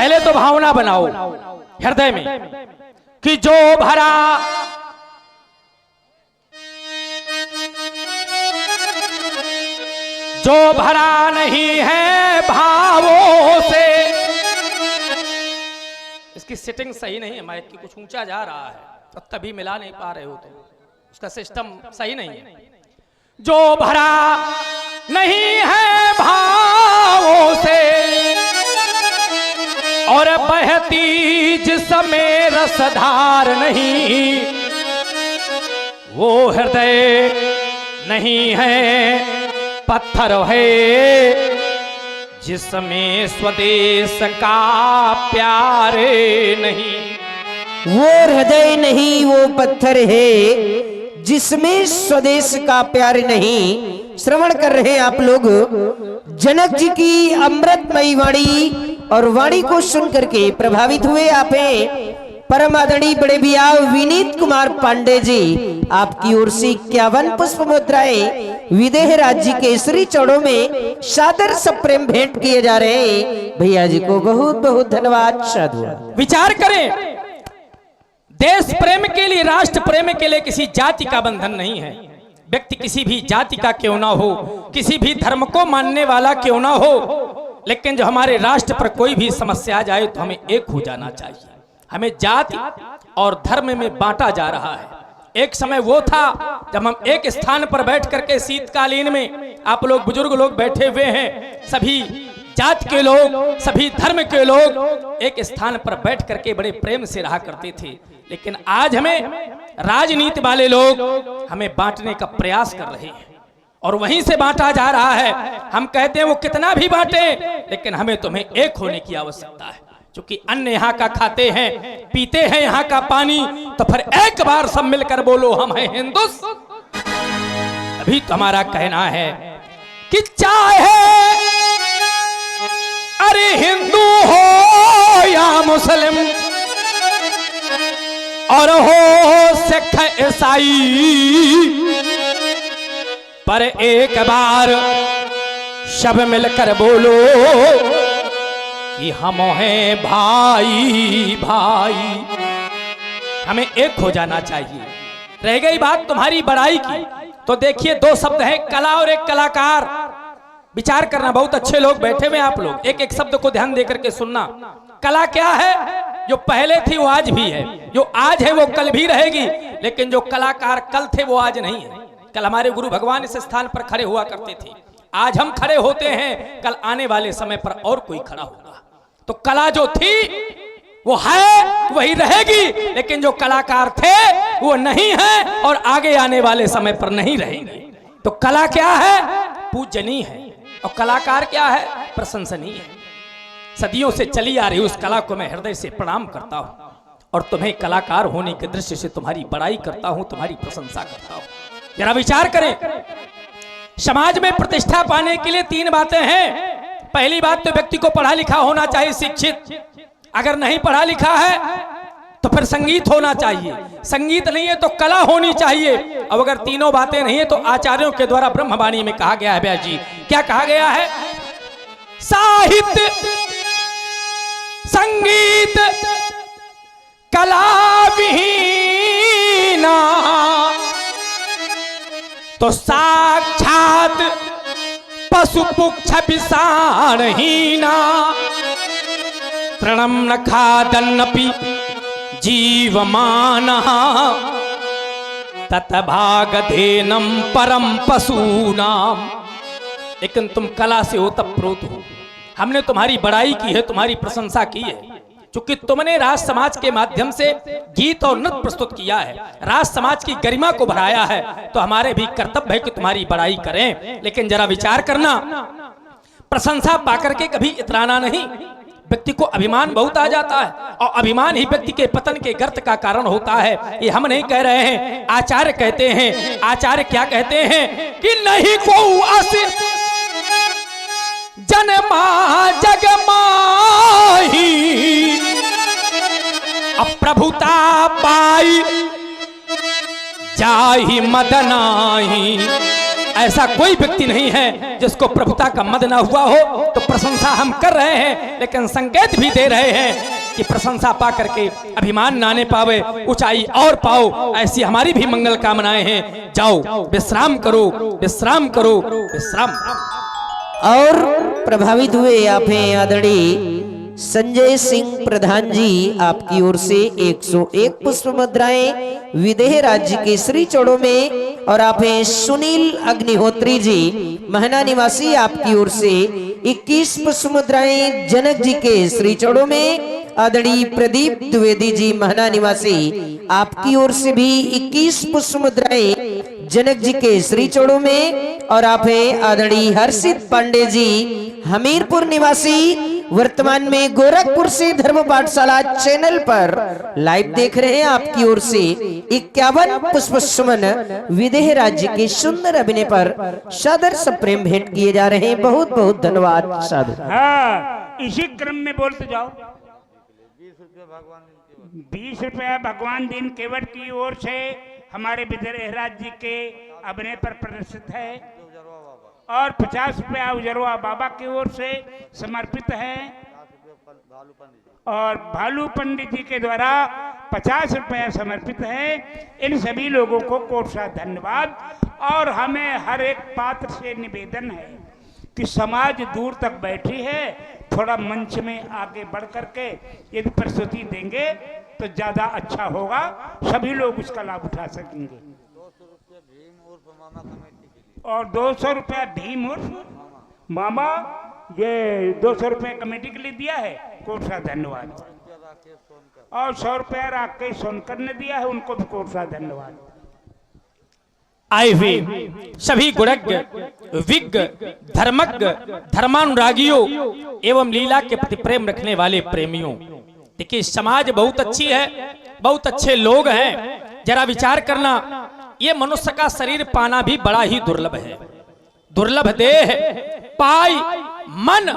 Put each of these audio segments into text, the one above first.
पहले तो भावना बनाओ हृदय में कि जो भरा नहीं है भावों से। इसकी सेटिंग सही नहीं है, माइक की कुछ ऊंचा जा रहा है तो तभी मिला नहीं पा रहे हो, तो उसका सिस्टम सही नहीं है। जो भरा नहीं है भावों से और बहती जिसमें रसधार नहीं, वो हृदय नहीं है पत्थर है जिसमें स्वदेश का प्यार नहीं। वो हृदय नहीं, वो पत्थर है जिसमें स्वदेश का प्यार नहीं। श्रवण कर रहे हैं आप लोग जनक जी की अमृतमयी वाणी, और वाणी को सुन करके प्रभावित हुए आप हैं परम आदरणीय बड़े भैया विनीत कुमार पांडे जी। आपकी ओर से 51 पुष्प मुद्राएं विदेह राज्य के श्री चौड़ों में सादर सप्रेम भेंट किए जा रहे हैं। भैया जी को बहुत बहुत धन्यवाद। साधु। विचार करें, देश प्रेम के लिए, राष्ट्र प्रेम के लिए किसी जाति का बंधन नहीं है। व्यक्ति किसी भी जाति का क्यों ना हो, किसी भी धर्म को मानने वाला क्यों ना हो, लेकिन जो हमारे राष्ट्र पर कोई भी समस्या आ जाए तो हमें एक हो जाना चाहिए। हमें जाति और धर्म में बांटा जा रहा है। एक समय वो था जब हम एक स्थान पर बैठ करके शीतकालीन में, आप लोग बुजुर्ग लोग बैठे हुए हैं, सभी जात के लोग, सभी धर्म के लोग एक स्थान पर बैठ करके बड़े प्रेम से रहा करते थे। लेकिन आज हमें राजनीति वाले लोग हमें बांटने का प्रयास कर रहे हैं और वहीं से बांटा जा रहा है। हम कहते हैं वो कितना भी बांटे, लेकिन हमें तुम्हें एक होने की आवश्यकता है। क्योंकि अन्य यहाँ का खाते हैं, पीते हैं यहाँ का पानी, तो फिर एक बार सब मिलकर बोलो हम हैं हिंदुस्तान। अभी तो हमारा कहना है कि चाहे अरे हिंदू हो या मुस्लिम और हो सिख ईसाई, पर एक बार सब मिलकर बोलो कि हम हैं भाई भाई। हमें एक हो जाना चाहिए। रह गई बात तुम्हारी बड़ाई की, तो देखिए दो शब्द है, कला और एक कलाकार। विचार करना, बहुत अच्छे लोग बैठे हुए आप लोग, एक एक शब्द को ध्यान देकर के सुनना। कला क्या है? जो पहले थी वो आज भी है, जो आज है वो कल भी रहेगी, लेकिन जो कलाकार कल थे वो आज नहीं है। कल हमारे गुरु भगवान इस स्थान पर खड़े हुआ करते थे, आज हम खड़े होते हैं, कल आने वाले समय पर और कोई खड़ा होगा। तो कला जो थी वो है, वही रहेगी, लेकिन जो कलाकार थे वो नहीं है और आगे आने वाले समय पर नहीं रहेंगे। तो कला क्या है? पूजनीय है, और कलाकार क्या है? प्रशंसनीय है। सदियों से चली आ रही उस कला को मैं हृदय से प्रणाम करता हूं, और तुम्हें कलाकार होने के दृष्टि से तुम्हारी बड़ाई करता हूं, तुम्हारी प्रशंसा करता हूं। जरा विचार करें, समाज में प्रतिष्ठा पाने के लिए 3 बातें हैं। पहली बात तो व्यक्ति को पढ़ा लिखा होना चाहिए, शिक्षित। अगर नहीं पढ़ा लिखा है तो फिर संगीत होना चाहिए, संगीत नहीं है तो कला होनी चाहिए। अब अगर तीनों बातें नहीं है तो आचार्यों के द्वारा ब्रह्मवाणी में कहा गया है, व्यास जी क्या कहा गया है? साहित्य, संगीत, कला विहीना तो साक्षात पशु पुक्ष विषाणहीना। तृणं न खादन्नपि जीवमानः ततभागधेनं परम पशूनाम। लेकिन तुम कला से ओतप्रोत हो। हमने तुम्हारी बड़ाई की है, तुम्हारी प्रशंसा की है, क्योंकि तुमने राज समाज के माध्यम से गीत और नृत्य प्रस्तुत किया है, राज समाज की गरिमा को बढ़ाया है। तो हमारे भी कर्तव्य है कि तुम्हारी बड़ाई करें। लेकिन जरा विचार करना, प्रशंसा पाकर के कभी इतराना नहीं। व्यक्ति को अभिमान बहुत आ जाता है, और अभिमान ही व्यक्ति के पतन के गर्त का कारण होता है। ये हम नहीं कह रहे हैं, आचार्य कहते हैं। आचार्य क्या कहते हैं कि नहीं को अस जन्मा जग माही, अप्रभुता पाई जाहि मदनाही। ऐसा कोई व्यक्ति नहीं है जिसको प्रभुता का मद ना हुआ हो। तो प्रशंसा हम कर रहे हैं, लेकिन संकेत भी दे रहे हैं कि प्रशंसा पा करके अभिमान ना आने पावे, ऊंचाई और पाओ, ऐसी हमारी भी मंगल कामनाएं हैं। जाओ विश्राम करो, विश्राम करो, विश्राम। और प्रभावित हुए आप हैं आदरणीय संजय सिंह प्रधान जी, आपकी ओर से 101 पुष्प मुद्राएं विदेह राज्य के श्री चौड़ों में। और आप हैं सुनील अग्निहोत्री जी महना निवासी, आपकी ओर से 21 पुष्प मुद्राएं जनक जी के श्री चौड़ों में। आदरणीय प्रदीप द्विवेदी जी महना निवासी, आपकी ओर से भी 21 पुष्प मुद्राएं जनक जी के श्री चौड़ों में। और आप हैं आदरणीय हर्षित पांडे जी हमीरपुर निवासी, वर्तमान में गोरखपुर से धर्म पाठशाला चैनल पर लाइव देख रहे हैं। आपकी ओर से 51 पुष्प सुमन विदेह राज्य के सुंदर अभिनय पर सादर सप्रेम भेंट किए जा रहे हैं। बहुत बहुत धन्यवाद। साधु। हाँ, इसी क्रम में बोलते जाओ। 20 रुपया भगवान दिन केवट की ओर से हमारे विदेह राज्य के अभिनय पर प्रदर्शित है, और 50 रुपया उजरवा बाबा की ओर से समर्पित है, और भालू पंडित जी के द्वारा 50 रुपया समर्पित है। इन सभी लोगों को कोट सा धन्यवाद। और हमें हर एक पात्र से निवेदन है कि समाज दूर तक बैठी है, थोड़ा मंच में आगे बढ़ करके यदि प्रस्तुति देंगे तो ज़्यादा अच्छा होगा, सभी लोग उसका लाभ उठा सकेंगे। और 200 रुपया भीम उर्फ मामा, ये 200 रुपया कमेटी के लिए दिया है, कोट सा धन्यवाद। और 100 रुपया राकेश सोनकर ने दिया है, उनको भी कोट सा धन्यवाद। आए हुए सभी गुणज्ञ, विज्ञ, धर्मज्ञ, धर्मानुरागियों एवं लीला के प्रति प्रेम रखने वाले प्रेमियों, देखिए समाज बहुत अच्छी है, बहुत अच्छे लोग हैं। जरा विचार करना, ये मनुष्य का शरीर पाना भी बड़ा ही दुर्लभ है। दुर्लभ देह पाई मन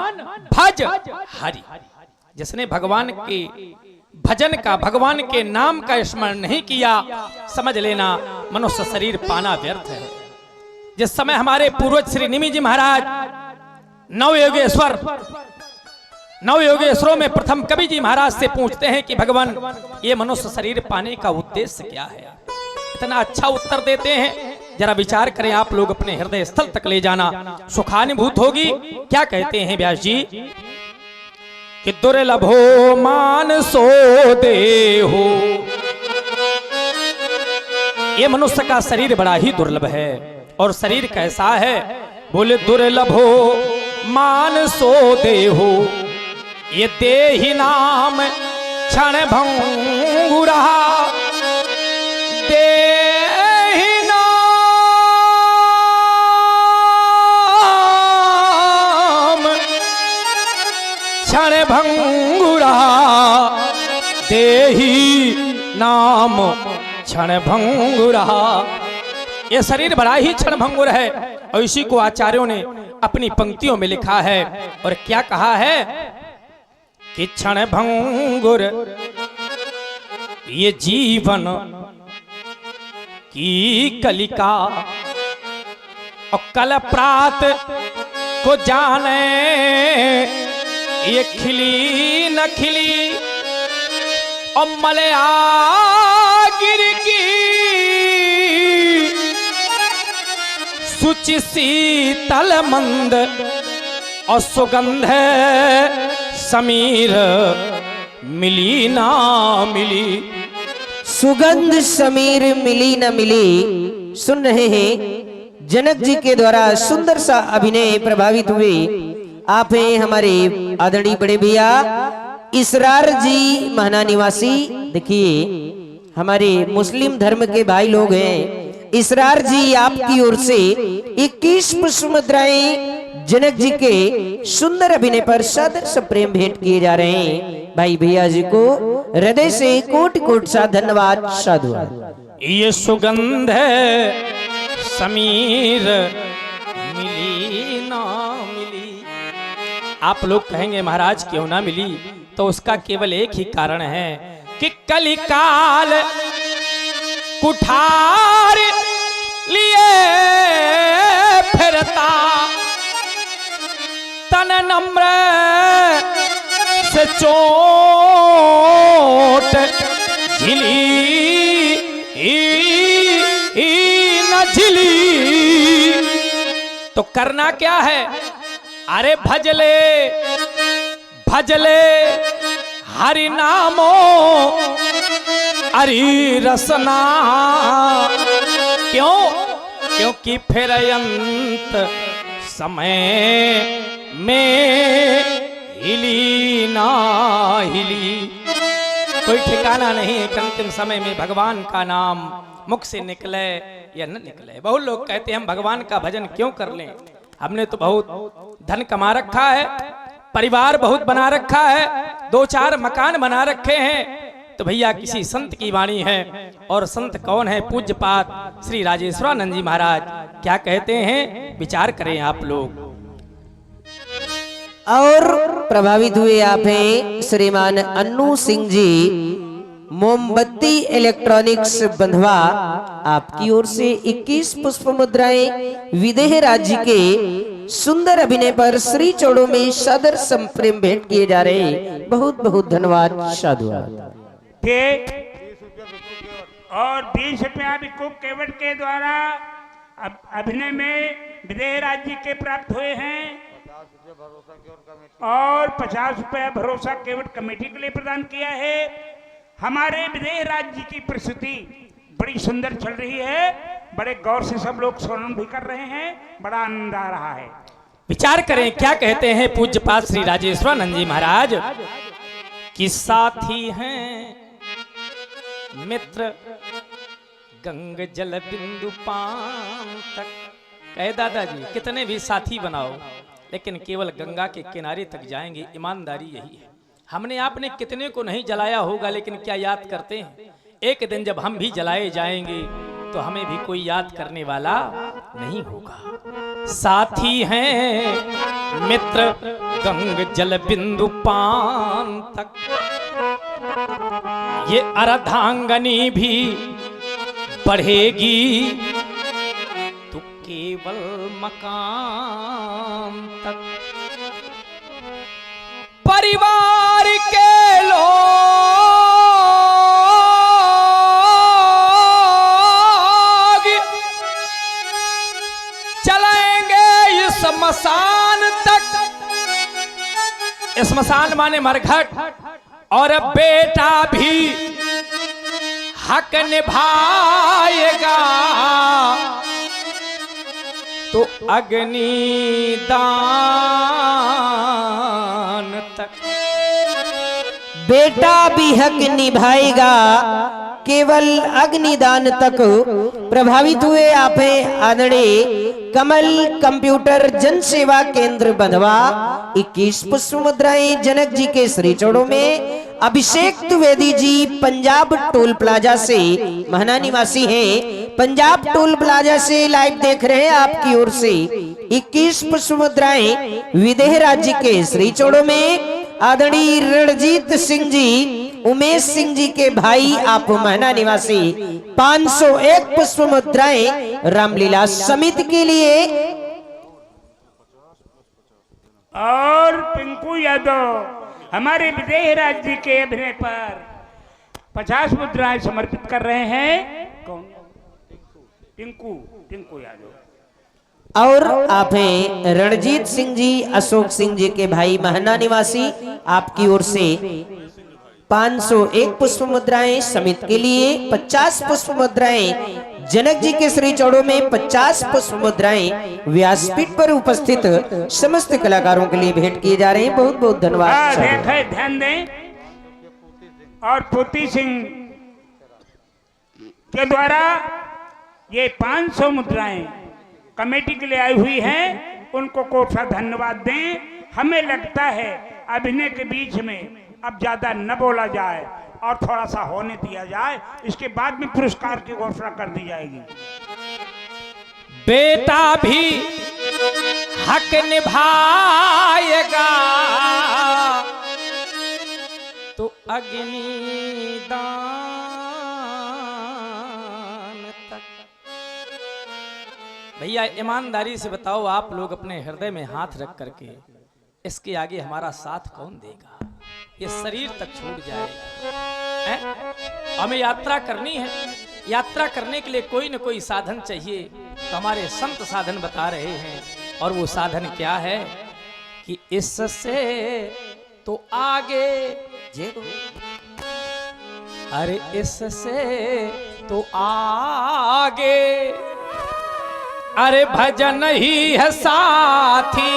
भज हरि। जिसने भगवान के भजन का, भगवान के नाम का स्मरण नहीं किया, समझ लेना मनुष्य शरीर पाना व्यर्थ है। जिस समय हमारे पूर्वज श्री निमि जी महाराज नवयोगेश्वरों में प्रथम कवि जी महाराज से पूछते हैं कि भगवान ये मनुष्य शरीर पाने का उद्देश्य क्या है, इतना अच्छा उत्तर देते हैं। जरा विचार करें आप लोग, अपने हृदय स्थल तक ले जाना, सुखानुभूत होगी। क्या कहते हैं व्यास जी कि दुर्लभो मान सो देहो, ये मनुष्य का शरीर बड़ा ही दुर्लभ है। और शरीर कैसा है? बोले दुर्लभो मान सो देहो, ये देहि नाम क्षण भंगुरा, देहि नाम क्षण भंगुरा, देहि नाम क्षण भंगुरा। ये शरीर बड़ा ही क्षण भंगुर है, और इसी को आचार्यों ने अपनी पंक्तियों में लिखा है। और क्या कहा है कि क्षण भंगुर ये जीवन की कलिका, और कल प्रात को जाने ये खिली न खिली, और मलया गिर की सुचि शीतल मंद, और सुगंध समीर मिली ना मिली। सुगंध समीर मिली न मिली। सुन रहे हैं जनक जी के द्वारा सुंदर सा अभिनय प्रभावित हुए आप हैं हमारे आदरणीय बड़े भैया इसरार जी महना निवासी। देखिए हमारे मुस्लिम धर्म के भाई लोग हैं। इसरार जी आपकी ओर से 21 पुष्प मुद्राएं जनक जी के सुंदर अभिनय पर सादर से प्रेम भेंट किए जा रहे हैं। भाई भैया जी को हृदय से कोटि कोटि सा धन्यवाद। साधु। ये सुगंध समीर मिली ना मिली। आप लोग कहेंगे महाराज क्यों ना मिली, तो उसका केवल एक ही कारण है कि कलिकाल कुठार लिए फिरता तन नम्र से चोट झिली न झिली। तो करना क्या है? अरे भजले भजले हरि नामो हरि रसना। क्यों? क्योंकि फिर अंत समय में हिली ना हिली। कोई ठिकाना नहीं कि अंतिम समय में भगवान का नाम मुख से निकले या न निकले। बहुत लोग कहते हैं हम भगवान का भजन क्यों कर लें, हमने तो बहुत धन कमा रखा है, परिवार बहुत बना रखा है, 2-4 मकान बना रखे हैं। तो भैया किसी संत की वाणी है, और संत कौन है? पूज्यपाद श्री राजेश्वरानंद जी महाराज क्या कहते हैं, विचार करें आप लोग। और प्रभावित हुए आप हैं श्रीमान अन्नू सिंह जी, मोमबत्ती इलेक्ट्रॉनिक्स बंधवा, आपकी ओर से 21 पुष्प मुद्राएं विदेह राज्य के सुंदर अभिनय पर श्री चौड़ों में सदर संप्रेम भेंट किए जा रहे हैं। बहुत बहुत धन्यवाद, साधुवाद। और 20 रुपया भिक्खु केवट के द्वारा अभिनय में विदेह राज्य के प्राप्त हुए हैं, और 50 रुपया भरोसा केवट कमेटी के लिए प्रदान किया है। हमारे विदेह राज्य की प्रस्तुति बड़ी सुंदर चल रही है, बड़े गौर से सब लोग श्रवण भी कर रहे हैं, बड़ा आनंद आ रहा है। विचार करें क्या कहते हैं पूज्यपाद श्री राजेश्वरानंद जी महाराज कि साथी हैं मित्र गंग जल बिंदु पान तक। कहे दादाजी कितने भी साथी बनाओ लेकिन केवल गंगा के किनारे तक जाएंगे, ईमानदारी यही है। हमने आपने कितने को नहीं जलाया होगा, लेकिन क्या याद करते हैं? एक दिन जब हम भी जलाए जाएंगे तो हमें भी कोई याद करने वाला नहीं होगा। साथी हैं मित्र गंग जल बिंदु पान तक, ये अर्धांगनी भी बढ़ेगी तो केवल मकान तक। परिवार के लोग चलेंगे इस स्मशान तक। स्मशान माने मरघट, और बेटा भी हक निभाएगा तो अग्निदान तक। बेटा भी हक निभाएगा केवल अग्निदान तक। प्रभावित हुए आप हैं आदरणीय कमल कंप्यूटर जन सेवा केंद्र बंधवा, 21 पुष्प मुद्राएं जनक जी के श्री चौड़ों में। अभिषेक द्विवेदी जी पंजाब टोल प्लाजा से महना निवासी हैं, पंजाब टोल प्लाजा से लाइव देख रहे हैं आपकी ओर से 21 पुष्प मुद्राएं विदेह राज्य के श्री चौड़ों में। आदरणीय रणजीत सिंह जी, उमेश सिंह जी के भाई, आप महना निवासी, 501 पुष्प मुद्राएं रामलीला समिति के लिए। और पिंकू यादव हमारे विदेह राज्य के अभिनय पर 50 मुद्राएं समर्पित कर रहे हैं। कौन? टिंकू यादव। और आप हैं रणजीत सिंह जी, अशोक सिंह जी के भाई, महना निवासी, आपकी ओर से 501 पुष्प मुद्राएं समिति के लिए, 50 पुष्प मुद्राएं जनक जी के श्री चौड़ों में, 50 पुष्प मुद्राएं व्यासपीठ पर उपस्थित समस्त कलाकारों के लिए भेंट किए जा रहे हैं। बहुत बहुत धन्यवाद। ध्यान दें। और पोती सिंह के द्वारा ये 500 मुद्राएं कमेटी के लिए आई हुई हैं, उनको कोट सा धन्यवाद दें। हमें लगता है अभिनय के बीच में अब ज्यादा न बोला जाए और थोड़ा सा होने दिया जाए, इसके बाद में पुरस्कार की घोषणा कर दी जाएगी। बेटा भी हक निभाएगा तो अग्निदान तक। भैया ईमानदारी से बताओ, आप लोग अपने हृदय में हाथ रख करके इसके आगे हमारा साथ कौन देगा? ये शरीर तक छूट जाएगा हैं? हमें यात्रा करनी है, यात्रा करने के लिए कोई न कोई साधन चाहिए। तो हमारे संत साधन बता रहे हैं, और वो साधन क्या है कि इससे तो आगे अरे इससे तो आगे अरे भजन ही है साथी,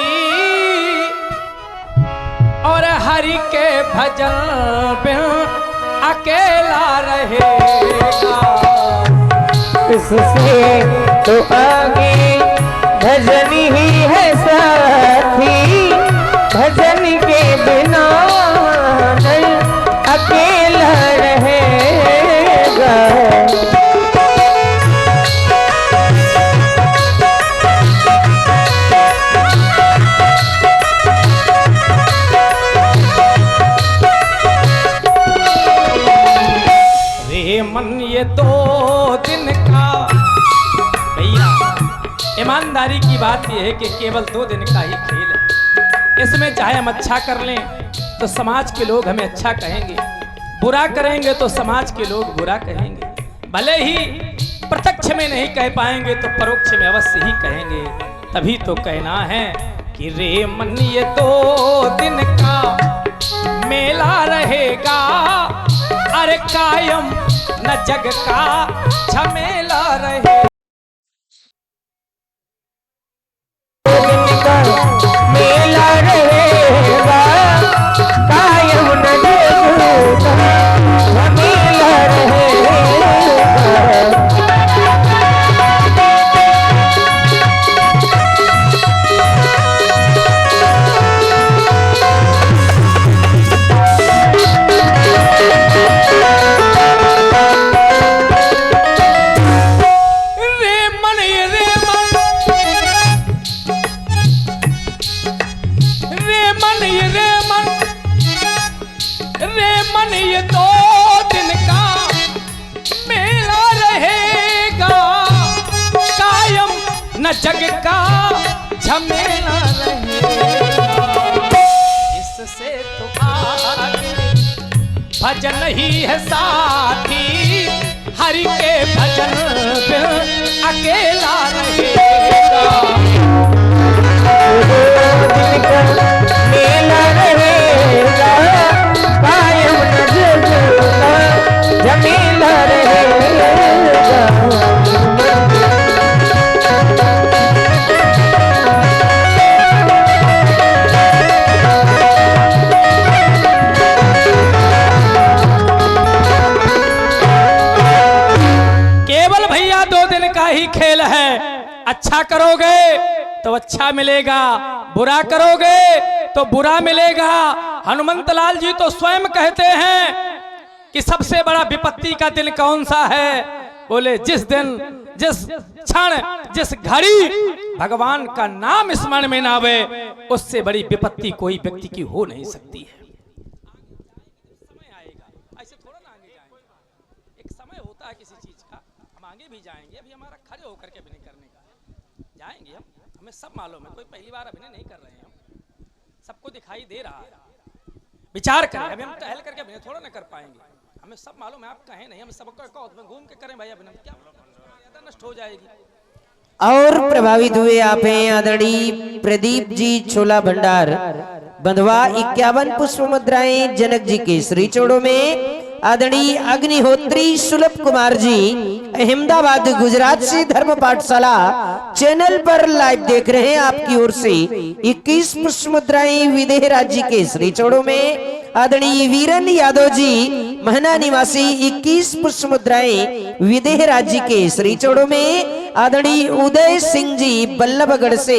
और हरि के भजन बिन अकेला रहेगा। इससे तो आगे भजन ही है साथी, भजन के बिना नहीं अकेला रहेगा। रे मन ये 2 दिन का, भैया ईमानदारी की बात यह है कि केवल 2 दिन का ही खेल है। इसमें चाहे हम अच्छा कर लें तो समाज के लोग हमें अच्छा कहेंगे, बुरा करेंगे तो समाज के लोग बुरा कहेंगे। भले ही प्रत्यक्ष में नहीं कह पाएंगे तो परोक्ष में अवश्य ही कहेंगे। तभी तो कहना है कि रे मन ये 2 दिन का मेला रहेगा, अरे कायम न जग का झमेला रहे। मेला रहेगा, कायम न जग का झमेला रहेगा। ये 2 दिन का मेला रहेगा, कायम न जग का झमेला रहेगा। इससे तो आगे भजन ही है साथी, हरि के भजन बिन अकेला रहेगा। मेला रहेगा, कायम न जग का झमेला रहेगा। केवल भैया 2 दिन का ही खेल है। अच्छा करोगे तो अच्छा मिलेगा, बुरा करोगे तो बुरा मिलेगा। हनुमंत लाल जी तो स्वयं कहते हैं कि सबसे बड़ा विपत्ति का दिन कौन सा है? बोले जिस दिन, जिस क्षण, जिस घड़ी भगवान का नाम स्मरण में ना आवे, उससे बड़ी विपत्ति कोई व्यक्ति की हो नहीं सकती है। समय आएगा, ऐसे थोड़ा ना आगे जाएंगे। एक समय होता है किसी चीज का, हम आगे भी जाएंगे। अभी हमारा खड़े होकर के अभिनय करने का जाएंगे हम, हमें सब मालूम है। कोई पहली बार अभिनय नहीं कर रहे हैं हम, सबको दिखाई दे रहा है। विचार करें, अभी हम टहल करके अभिनय थोड़ा ना कर पाएंगे। हमें सब मालूम है, आप कहें नहीं, हम सबको कहो घूम के करें भाई अभिनय, क्या नष्ट हो जाएगी। और प्रभावित हुए आप हैं आदरणीय प्रदीप जी छोला भंडार बंधवा 51 पुष्प मुद्राएं जनक जी के श्री चौड़ों में। आदरणीय अग्निहोत्री सुलभ कुमार जी अहमदाबाद गुजरात से धर्म पाठशाला चैनल पर लाइव देख रहे हैं आपकी ओर से 21 पुष्प मुद्राएं विदेह राज्य के श्री चौड़ों में। आदरणीय वीरन यादव जी महना निवासी 21 पुष्प मुद्राएं विदेह राज्य के श्री चौड़ों में। आदरणीय उदय सिंह जी बल्लभगढ़ से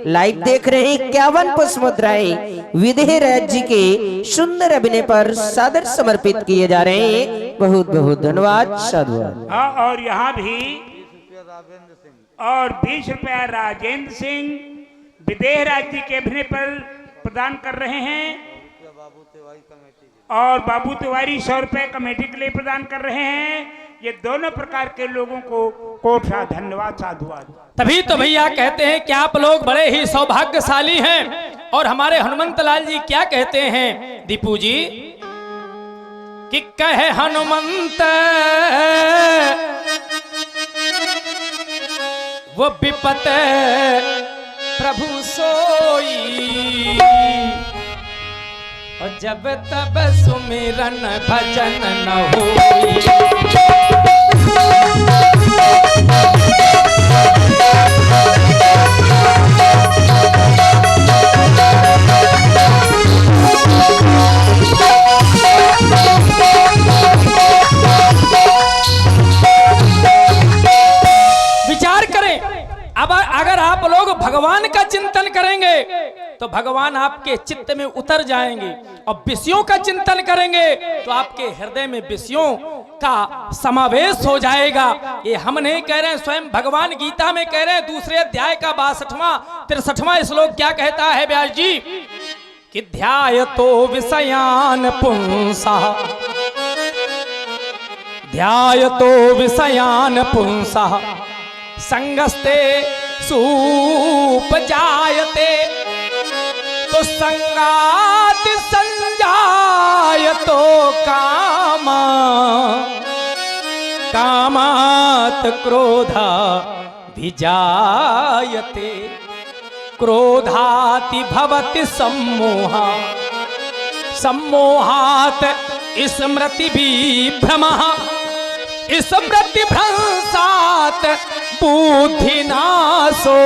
लाइव देख रहे हैं 51 पुष्प मुद्राएं विदेह राज्य के सुंदर अभिनय पर सादर समर्पित किए जा रहे हैं। बहुत बहुत धन्यवाद, साधुवाद। और यहाँ भी 20 रुपया राजेंद्र सिंह विदेह राज्य के अभिनय पर प्रदान कर रहे हैं। और बाबू तिवारी 100 रुपए कमेटी के लिए प्रदान कर रहे हैं। ये दोनों प्रकार के लोगों को कोट सा धन्यवाद साधुवाद। तभी तो भैया कहते हैं कि आप लोग बड़े ही सौभाग्यशाली हैं। और हमारे हनुमंत लाल जी क्या कहते हैं दीपू जी कि कहे हनुमंत वो विपत प्रभु सोई और जब तब सुमिरन भजन न होई। विचार करें, अब अगर आप लोग भगवान का चिंतन करेंगे तो भगवान आपके चित्त में उतर जाएंगे और विषयों का चिंतन करेंगे तो आपके हृदय में विषयों का समावेश हो जाएगा। ये हम नहीं कह रहे हैं, स्वयं भगवान गीता में कह रहे हैं, दूसरे अध्याय का 62वां श्लोक क्या कहता है व्यास जी कि ध्यायतो विषयान पुंसा, ध्यायतो विषयान पुंसा संगस्ते सुपजायते तो संगात संजायतो कामा, कामात क्रोधा विजायते, क्रोधाति भवति सम्मोहा, सम्मोहात स्मृति विभ्रमः, स्मृति भ्रंशात बुद्धिनाशो,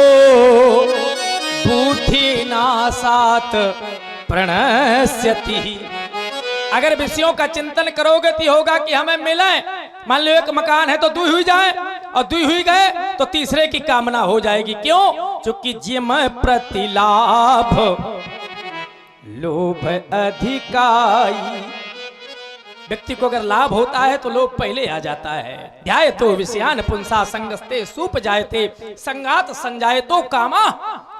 बुद्धिनाशात प्रणश्यति। अगर विषयों का चिंतन करोगे तो होगा कि हमें मिले, मान लो एक मकान है तो दुई हुई जाए और दुई हुई गए तो तीसरे की कामना हो जाएगी। क्यों? क्योंकि जिम प्रतिलाभ लोभ अधिकाई। व्यक्ति को अगर लाभ होता है तो लोभ पहले आ जाता है। ध्याय तो विषयान पुंसा संगस्ते सूप जायते, संगात संजाय तो कामा,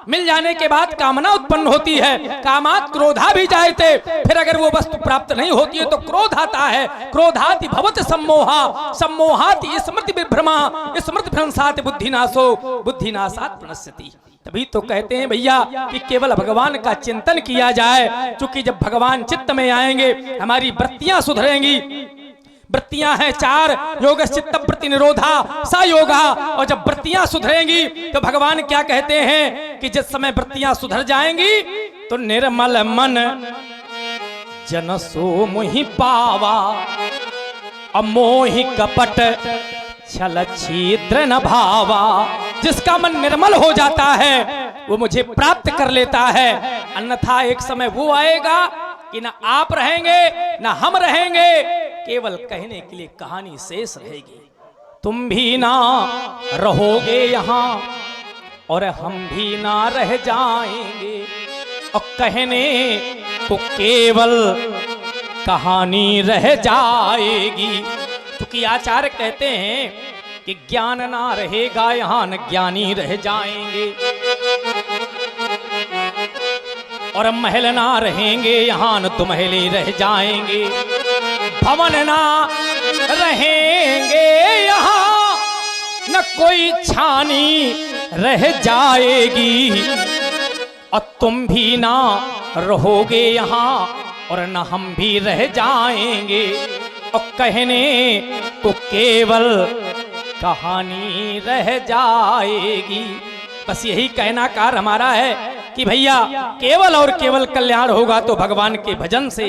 मिल जाने के बाद कामना उत्पन्न होती है, कामात क्रोधा भी जायते, फिर अगर वो वस्तु प्राप्त नहीं होती है तो क्रोध आता है, क्रोधाति भवत सम्मोहा, सम्मोहाति स्मृति विभ्रमा, स्मृति भ्रंशाति बुद्धिनाशो, बुद्धिनाशात् प्रणश्यति। तभी तो कहते हैं भैया कि केवल भगवान का चिंतन किया जाए, क्योंकि जब भगवान चित्त में आएंगे हमारी वृत्तियां सुधरेंगी। वृत्तियां हैं 4, योगश्चित्त वृत्ति निरोधा सा योगा। और जब वृत्तियां सुधरेंगी तो भगवान क्या कहते हैं कि जिस समय वृत्तियां सुधर जाएंगी तो निर्मल मन जन सो मोहि पावा, अमोहि कपट छल छिद्र न भावा। जिसका मन निर्मल हो जाता है वो मुझे प्राप्त कर लेता है, अन्यथा एक समय वो आएगा कि ना आप रहेंगे ना हम रहेंगे, केवल कहने के लिए कहानी शेष रहेगी। तुम भी ना रहोगे यहाँ और हम भी ना रह जाएंगे, और कहने को केवल कहानी रह जाएगी। क्योंकि आचार्य कहते हैं कि ज्ञान ना रहेगा यहाँ न ज्ञानी रह जाएंगे, और महल ना रहेंगे यहाँ न तो महली रह जाएंगे, भवन ना रहेंगे यहाँ न कोई छानी रह जाएगी, और तुम भी ना रहोगे यहाँ और न हम भी रह जाएंगे, और कहने को केवल कहानी रह जाएगी। बस यही कहना कार हमारा है कि भैया केवल और केवल कल्याण होगा तो भगवान के भजन से।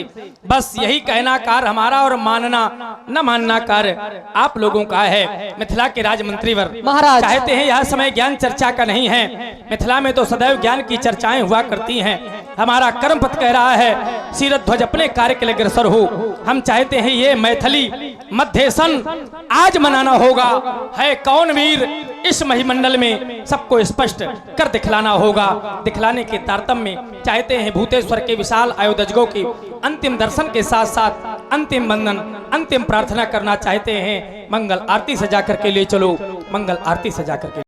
बस यही कहना कार हमारा, और मानना न मानना कार आप लोगों का है। मिथिला के राजमंत्रीवर महाराज चाहते हैं यह समय ज्ञान चर्चा का नहीं है, मिथिला में तो सदैव ज्ञान की चर्चाएं हुआ करती हैं। हमारा कर्म पथ कह रहा है सिर ध्वज अपने कार्य के लिए अग्रसर हो। हम चाहते हैं ये मैथिली मध्यसन आज मनाना होगा। है कौन वीर इस महिमंडल में सबको स्पष्ट कर दिखलाना होगा। दिखलाने के तारतम्य में चाहते हैं भूतेश्वर के विशाल आयोजकों की अंतिम दर्शन के साथ साथ अंतिम वंदन अंतिम प्रार्थना करना चाहते हैं। मंगल आरती सजा करके ले चलो, मंगल आरती सजा करके